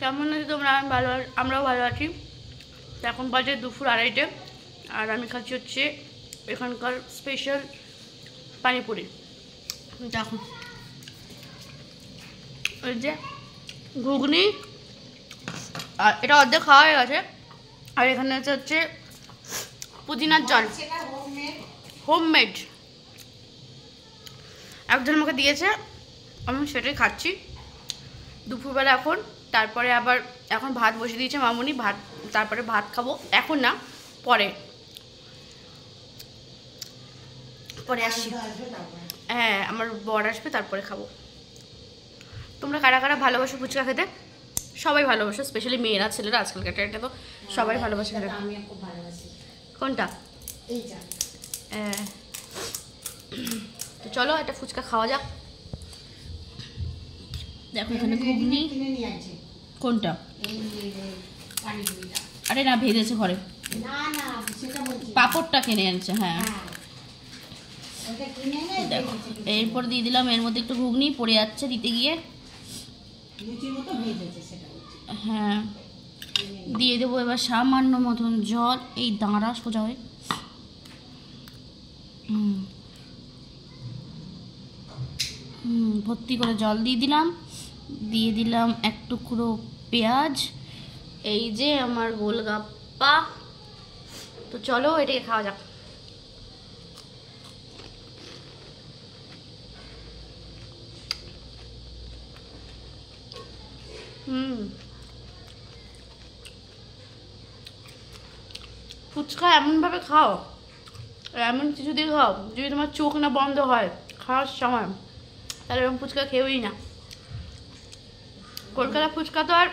কেমন আছি তোমরা? আমরাও ভালো আছি। তো এখন বাজে দুপুর 2:30 আর আমি খাচ্ছি হচ্ছে এখানকার স্পেশাল পানিপুরি। দেখো ওই যে ঘুগনি, আর এটা অর্ধেক খাওয়া হয়ে গেছে। আর এখানে হচ্ছে পুদিনার জল, হোমমেড। একজন আমাকে দিয়েছে, আমি সেটাই খাচ্ছি দুপুরবেলা এখন। তারপরে আবার এখন ভাত বসে দিয়েছে মামুনি, ভাত তারপরে ভাত খাবো। এখন না, পরে পরে আসছি। হ্যাঁ, আমার বর আসবে তারপরে খাবো। তোমরা কারা কারা ভালোবাসো ফুচকা খেতে? সবাই ভালোবাসো, স্পেশালি মেয়েরা, ছেলেরা আজকালকার এটা তো সবাই ভালোবাসে খেতে। কোনটা? হ্যাঁ, তো চলো একটা ফুচকা খাওয়া যাক। দেখো এখানে ঘুগনি। কোনটা? আরে না, ভেজেছে ঘরে, পাঁপড়টা কিনে আনছে। হ্যাঁ, দেখো এরপর দিয়ে দিলাম এর মধ্যে একটু ঘুগনি, পড়ে যাচ্ছে দিতে গিয়ে। হ্যাঁ, দিয়ে দেবো এবার সামান্য মতন জল। এই দাঁড়া সোজা হয়ে। ভর্তি করে জল দিয়ে দিলাম এক টুকরো পেঁয়াজ। এই যে আমার গোলগাপ্পা। তো চলো এটাকে খাওয়া যাক। ফুচকা এমনভাবে খাও, এমন কিছু দিয়ে খাও যদি তোমার চোখ না বন্ধ হয় খাওয়ার সময়, তাহলে এরকম ফুচকা খেয়েই না। কলকাতা ফুচকা তো আর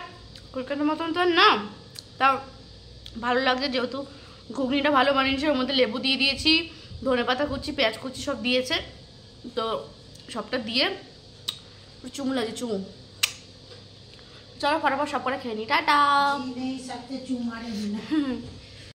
কলকাতার মতন তো আর না, তাও ভালো লাগছে যেহেতু ঘুগনিটা ভালো বানিয়েছে। ওর মধ্যে লেবু দিয়ে দিয়েছি, ধনেপাতা কুচি, পেঁয়াজ কুচি সব দিয়েছে। তো সবটা দিয়ে চুমু লাগে, চুমু। চলো ফটাফট সব করে খেয়ে নি। টাটা।